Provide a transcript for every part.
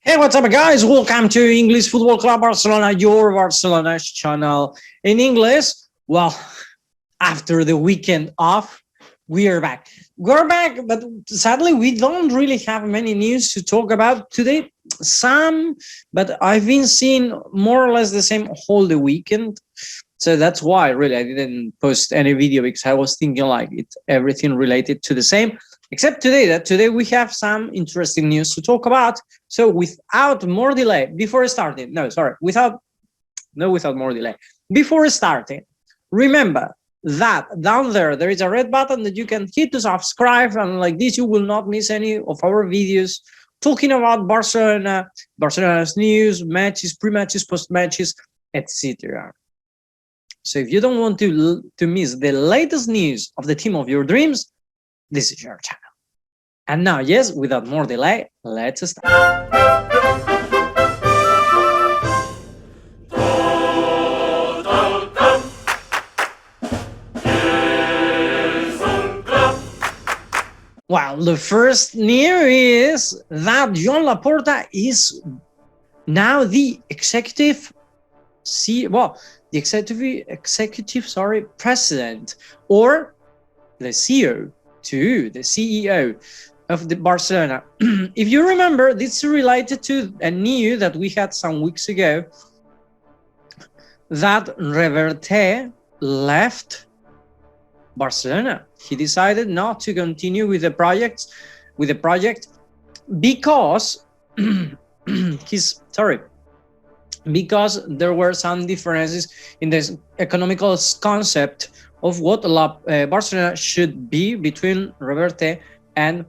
Hey, what's up, guys? Welcome to English Football Club Barcelona, your Barcelona's channel in English. Well, after the weekend off, we are back. We're back, but sadly, we don't really have many news to talk about today. Some, but I've been seeing more or less the same whole the weekend. So that's why really I didn't post any video because I was thinking like it's everything related to the same. Except today we have some interesting news to talk about. So without more delay, without more delay, before starting, remember that down there is a red button that you can hit to subscribe, and like this you will not miss any of our videos talking about Barcelona's news, matches, pre-matches, post-matches, etc. So if you don't want to miss the latest news of the team of your dreams, this is your channel. And now, yes, without more delay, let's start. Well, the first news is that Joan Laporta is now the executive president, or the CEO to the CEO of the Barcelona. If you remember, this is related to a news that we had some weeks ago that Reverte left Barcelona. He decided not to continue with the project because because there were some differences in the economical concept of what Barcelona should be between Reverte and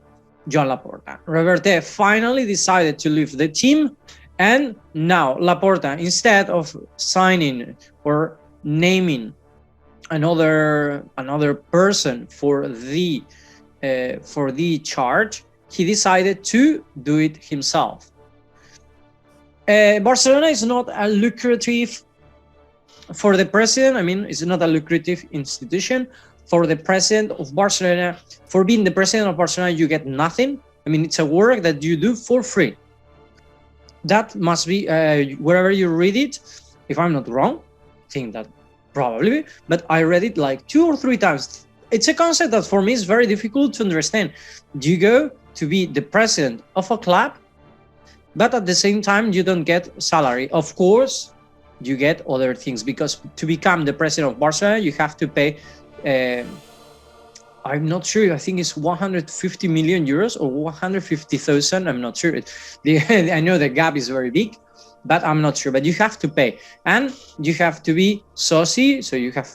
Joan Laporta. Reverte finally decided to leave the team, and now Laporta, instead of signing or naming another person for the charge, he decided to do it himself. Barcelona is not a lucrative for the president. I mean, it's not a lucrative institution. For the president of Barcelona, for being the president of Barcelona, you get nothing. I mean, it's a work that you do for free. That must be wherever you read it. If I'm not wrong, I think that probably, but I read it like 2 or 3 times. It's a concept that for me is very difficult to understand. You go to be the president of a club, but at the same time, you don't get salary. Of course, you get other things, because to become the president of Barcelona, you have to pay, I'm not sure, I think it's 150 million euros or 150,000, I'm not sure. I know the gap is very big, but I'm not sure, but you have to pay. And you have to be soci, so you have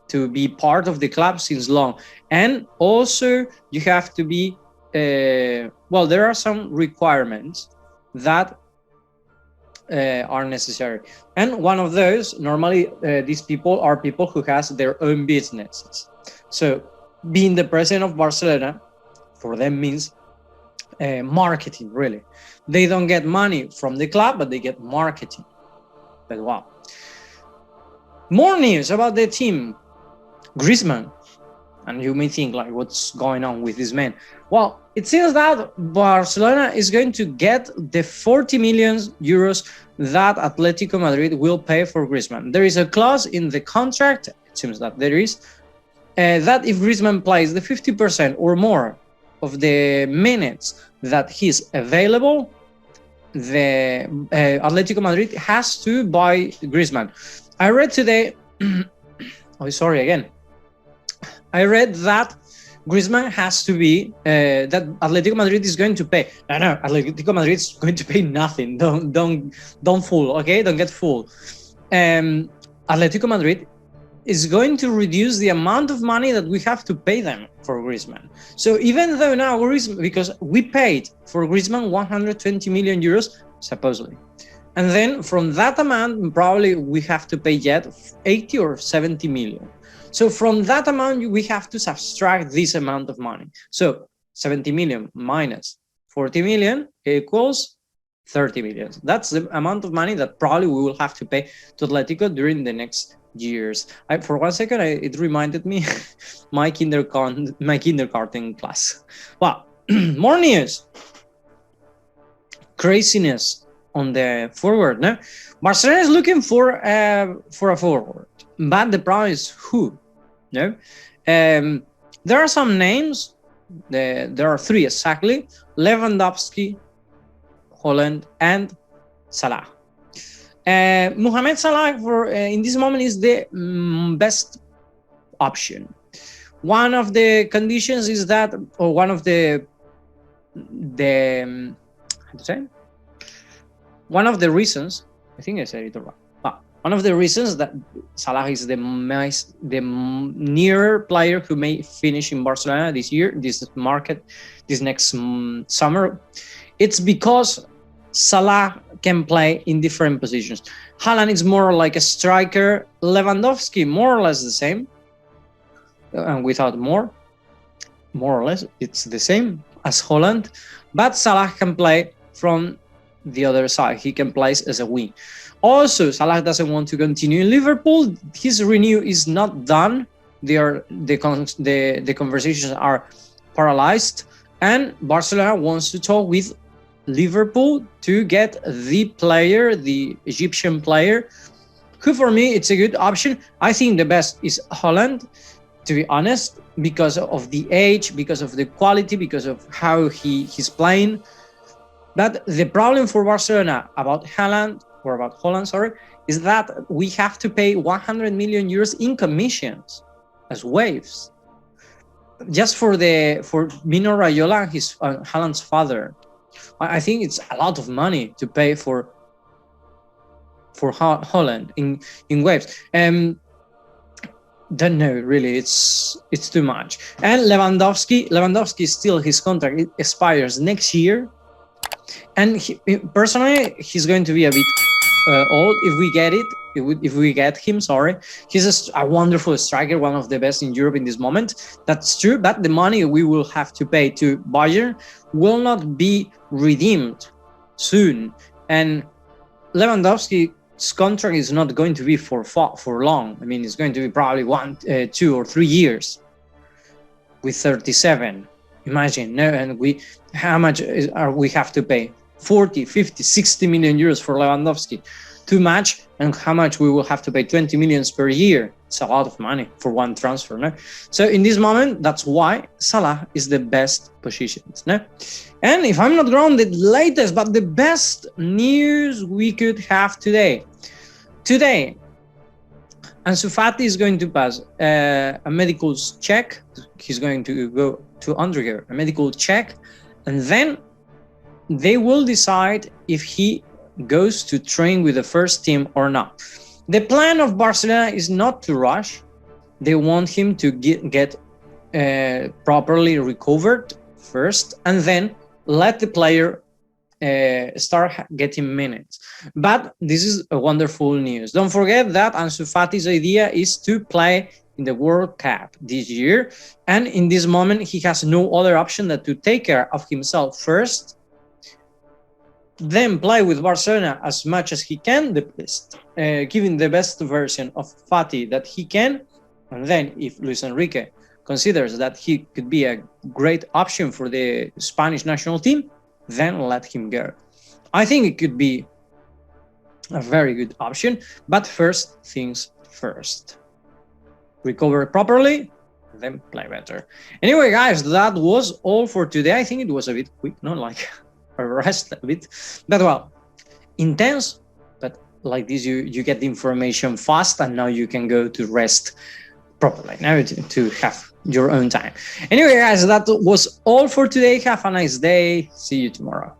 to be part of the club since long. And also you have to be, well, there are some requirements that are necessary, and one of those, normally these people are people who has their own businesses. So being the president of Barcelona for them means marketing. Really, they don't get money from the club, but they get marketing. But wow, more news about the team. Griezmann. And you may think, like, what's going on with this man? Well, it seems that Barcelona is going to get the 40 million euros that Atletico Madrid will pay for Griezmann. There is a clause in the contract, it seems that there is, that if Griezmann plays the 50% or more of the minutes that he's available, the Atletico Madrid has to buy Griezmann. I read today, I read that Griezmann has to be, that Atletico Madrid is going to pay. No, Atletico Madrid is going to pay nothing. Don't fool, okay? Don't get fooled. Atletico Madrid is going to reduce the amount of money that we have to pay them for Griezmann. So even though now because we paid for Griezmann 120 million euros, supposedly. And then from that amount, probably we have to pay yet 80 or 70 million. So from that amount, we have to subtract this amount of money. So 70 million minus 40 million equals 30 million. That's the amount of money that probably we will have to pay to Atletico during the next years. For 1 second, it reminded me my kindergarten class. Well, more news. craziness on the forward. No, Barcelona is looking for a forward, but the problem is who. No, there are some names. There are three exactly: Lewandowski, Haaland, and Salah. Mohamed Salah for in this moment is the best option. One of the conditions is that, or one of the how to say, one of the reasons, I think I said it wrong. One of the reasons that Salah is the nearer player who may finish in Barcelona this year, this next summer, it's because Salah can play in different positions. Haaland is more like a striker. Lewandowski, more or less the same. And without more or less, it's the same as Haaland. But Salah can play from the other side. He can play as a wing. Also, Salah doesn't want to continue in Liverpool. His renew is not done. The conversations are paralyzed. And Barcelona wants to talk with Liverpool to get the player, the Egyptian player, who for me, it's a good option. I think the best is Haaland, to be honest, because of the age, because of the quality, because of how he's playing. But the problem for Barcelona about Haaland, is that we have to pay 100 million euros in commissions as waves, just for Mino Raiola and his Haaland's father. I think it's a lot of money to pay for Haaland in waves. Don't know, really, it's too much. And Lewandowski still, his contract expires next year, and personally he's going to be a bit old if we get him. Sorry, he's a wonderful striker, one of the best in Europe in this moment. That's true, but the money we will have to pay to Bayern will not be redeemed soon, and Lewandowski's contract is not going to be for long. I mean, it's going to be probably 1, 2, or 3 years with 37. Imagine, no, and how much are we have to pay? 40, 50, 60 million euros for Lewandowski. Too much. And how much we will have to pay? 20 millions per year. It's a lot of money for one transfer, no? So in this moment, that's why Salah is the best position, no? And if I'm not wrong, the latest, but the best news we could have today. Ansu Fati is going to pass a medical check. He's going to go to undergo a medical check, and then they will decide if he goes to train with the first team or not. The plan of Barcelona is not to rush. They want him to get properly recovered first, and then let the player start getting minutes. But this is a wonderful news. Don't forget that Ansu Fati's idea is to play in the World Cup this year, and in this moment he has no other option than to take care of himself first, then play with Barcelona as much as he can, giving the best version of Fati that he can, and then if Luis Enrique considers that he could be a great option for the Spanish national team, then let him go. I think it could be a very good option, but first things first. Recover properly, then play better. Anyway, guys, that was all for today. I think it was a bit quick, not like a rest a bit, but well, intense, but like this you get the information fast, and now you can go to rest properly, now to have your own time. Anyway, guys, that was all for today. Have a nice day. See you tomorrow.